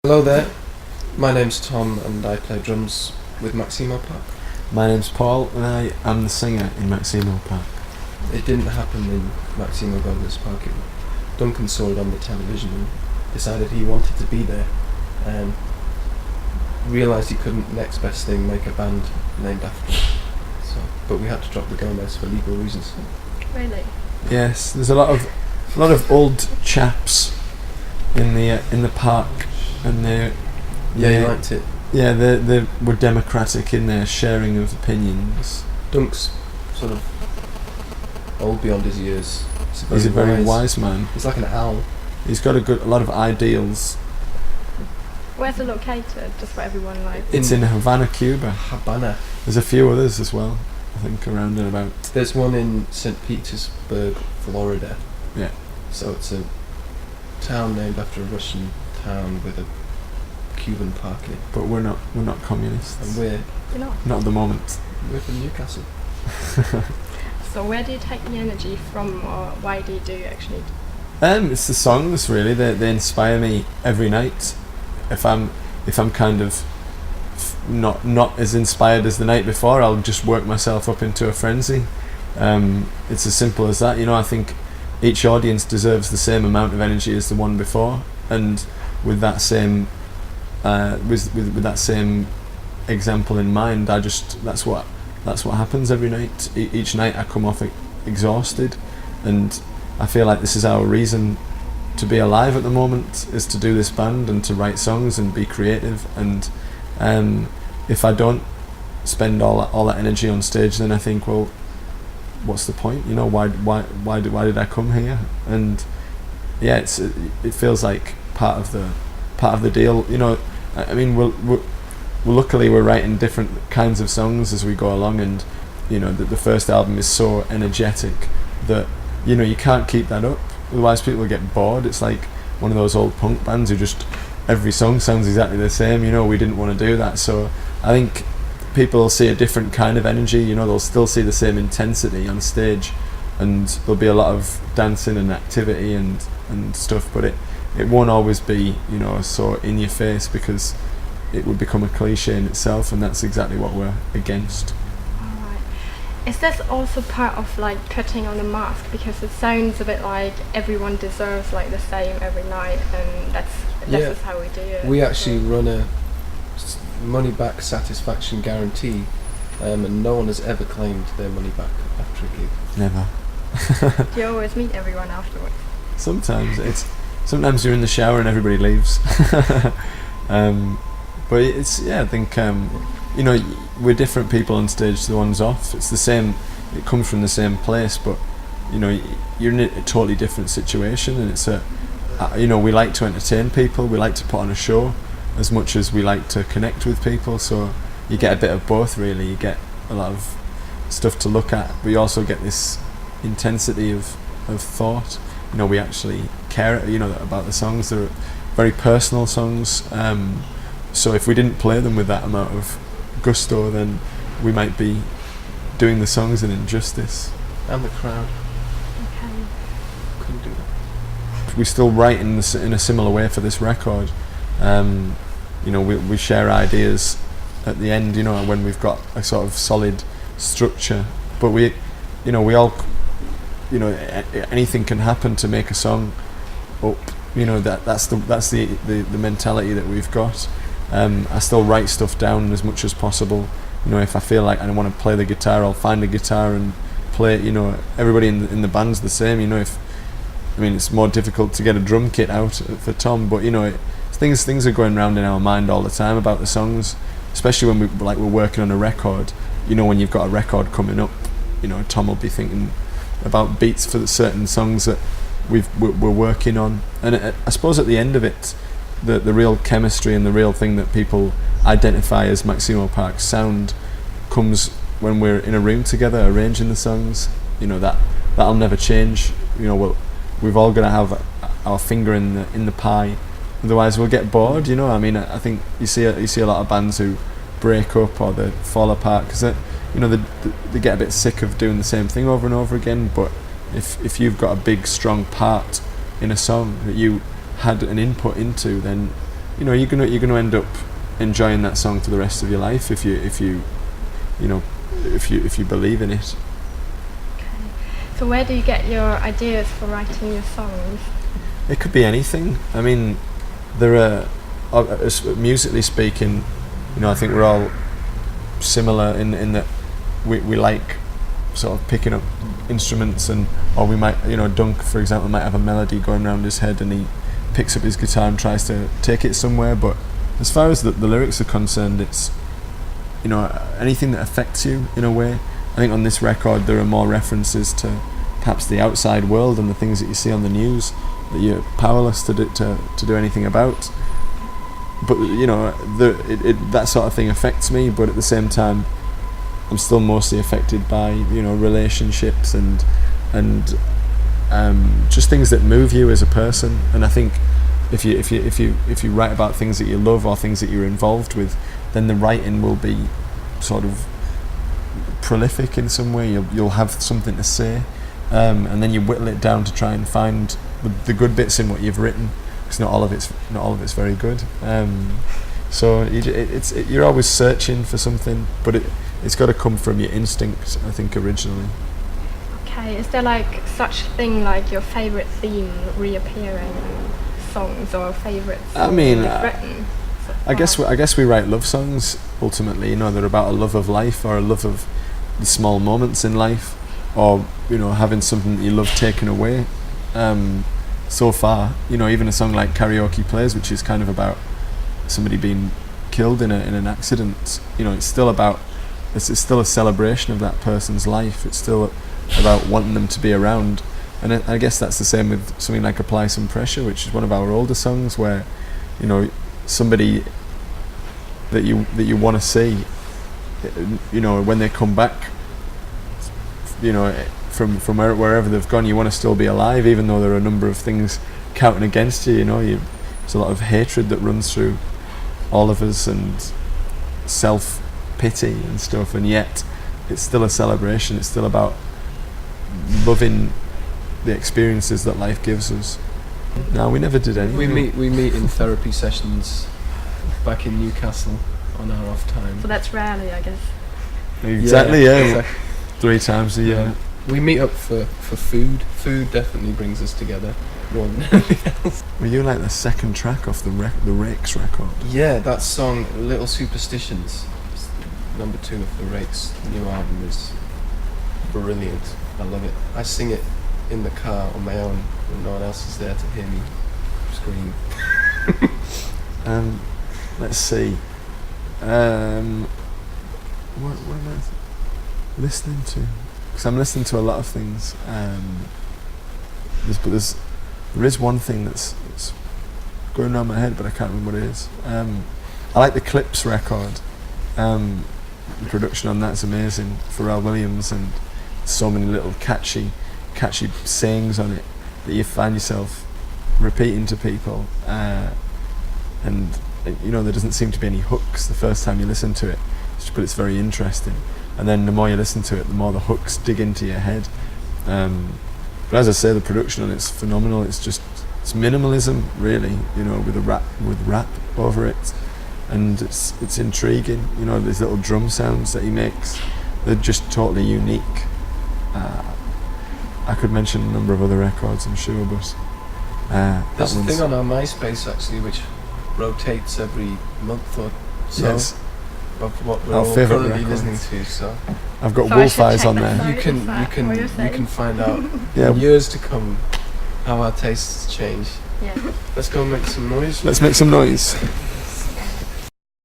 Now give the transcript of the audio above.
Hello there, my name's Tom and I play drums with Maximo Park. My name's Paul and I am the singer in Maximo Park. It didn't happen in Maximo Park. Duncan saw it on the television and decided he wanted to be there and realised he couldn't, next best thing, make a band named after him. But we had to drop the Gomez for legal reasons. Really? Yes, there's a lot of old chaps in the park, and You liked it. Yeah, they were democratic in their sharing of opinions. Dunk's sort of old beyond his years. He's a very wise man. He's like an owl. He's got a lot of ideals. Where's it located? Just for everyone, like. It's in Havana, Cuba. Havana. There's a few others as well, I think, around and about. There's one in St. Petersburg, Florida. Yeah. So it's a town named after a Russian town with a Cuban park in it. But we're not communists. And we're You're not. Not at the moment. from Newcastle. So where do you take the energy from, or why do you do actually? It's the songs really. They inspire me every night. If I'm kind of not as inspired as the night before, I'll just work myself up into a frenzy. It's as simple as that. I think each audience deserves the same amount of energy as the one before, and with that same with that same example in mind, that's what happens every night. Each night I come off exhausted, and I feel like this is our reason to be alive at the moment, is to do this band and to write songs and be creative. And if I don't spend all that energy on stage, then I think, well, what's the point? Why did I come here? And yeah, it feels like part of the deal. I mean, luckily we're writing different kinds of songs as we go along, and the first album is so energetic that you can't keep that up, otherwise people will get bored. It's like one of those old punk bands who just every song sounds exactly the same. We didn't want to do that, so I think people will see a different kind of energy. They'll still see the same intensity on stage, and there'll be a lot of dancing and activity and stuff, but it won't always be so in your face, because it would become a cliche in itself, and that's exactly what we're against. Alright. Is this also part of like putting on a mask, because it sounds a bit like everyone deserves like the same every night, and that's just how we do it. We actually run a money back satisfaction guarantee, and no one has ever claimed their money back after a gig. Never. Do you always meet everyone afterwards? Sometimes you're in the shower and everybody leaves. But I think we're different people on stage to the ones off. It's the same. It comes from the same place, but you're in a totally different situation, and it's we like to entertain people. We like to put on a show as much as we like to connect with people. So you get a bit of both, really. You get a lot of stuff to look at, but you also get this intensity of thought. We actually care about the songs. They're very personal songs, so if we didn't play them with that amount of gusto, then we might be doing the songs an injustice. And the crowd. Okay. Couldn't do that. We still write in a similar way for this record. We share ideas at the end, when we've got a sort of solid structure, but we all anything can happen to make a song up. That's the mentality that we've got. I still write stuff down as much as possible. If I feel like I want to play the guitar, I'll find a guitar and play it. Everybody in the band's the same. It's more difficult to get a drum kit out for Tom, but things are going around in our mind all the time about the songs, especially when we're working on a record. When you've got a record coming up, Tom will be thinking about beats for the certain songs that we're working on, and I suppose at the end of it, the real chemistry and the real thing that people identify as Maximo Park's sound comes when we're in a room together arranging the songs. That'll never change. We've all got to have our finger in the pie, otherwise we'll get bored. I think you see a lot of bands who break up or they fall apart because they get a bit sick of doing the same thing over and over again. But if you've got a big strong part in a song that you had an input into, then you're gonna end up enjoying that song for the rest of your life if you believe in it. Okay. So where do you get your ideas for writing your songs? It could be anything. I mean, there are, musically speaking, I think we're all similar in that we like sort of picking up instruments, or we might, Dunk, for example, might have a melody going around his head and he picks up his guitar and tries to take it somewhere. But as far as the lyrics are concerned, it's, anything that affects you in a way. I think on this record there are more references to perhaps the outside world and the things that you see on the news that you're powerless to do anything about. But that sort of thing affects me. But at the same time, I'm still mostly affected by relationships and just things that move you as a person. And I think if you write about things that you love or things that you're involved with, then the writing will be sort of prolific in some way. You'll have something to say, and then you whittle it down to try and find the good bits in what you've written, because not all of it's very good. So you're always searching for something, but it's got to come from your instinct, I think, originally. Okay, is there like such thing like your favorite theme reappearing in songs, or favorite song you've written? I guess we write love songs ultimately. They're about a love of life, or a love of the small moments in life, or having something that you love taken away. So far, even a song like Karaoke Plays, which is kind of about somebody being killed in an accident, it's still a celebration of that person's life. It's still about wanting them to be around. And I guess that's the same with something like Apply Some Pressure, which is one of our older songs, where somebody that you want to see, when they come back, from wherever they've gone, you want to still be alive, even though there are a number of things counting against you. There's a lot of hatred that runs through all of us, and self-pity and stuff, and yet it's still a celebration. It's still about loving the experiences that life gives us. No, we never did anything. We meet in therapy sessions back in Newcastle on our off time. So that's rarely, I guess. Exactly, yeah. Exactly. 3 times a year. We meet up for food. Food definitely brings us together more than anything else. Were you like the second track off the Rakes record? Yeah, that song, Little Superstitions, number 2 of the Rakes' new album, is brilliant. I love it. I sing it in the car on my own when no one else is there to hear me scream. Let's see. What am I listening to? Because I'm listening to a lot of things. There is one thing that's going around my head, but I can't remember what it is. I like the Clips record. The production on that's amazing. Pharrell Williams, and so many little catchy sayings on it that you find yourself repeating to people. And there doesn't seem to be any hooks the first time you listen to it, but it's very interesting. And then the more you listen to it, the more the hooks dig into your head. But as I say, the production on it's phenomenal. It's minimalism, really, with rap over it, and it's intriguing. These little drum sounds that he makes, they're just totally unique. I could mention a number of other records, I'm sure, but there's a thing on our MySpace actually, which rotates every month or so. Yes. Of what we're Our all favourite currently records. listening to, so I've got So Wolf I Eyes should on check there. that. you can What you're find out Yeah. in years to come how our tastes change. Yeah. Let's go make some noise. Let's make some noise.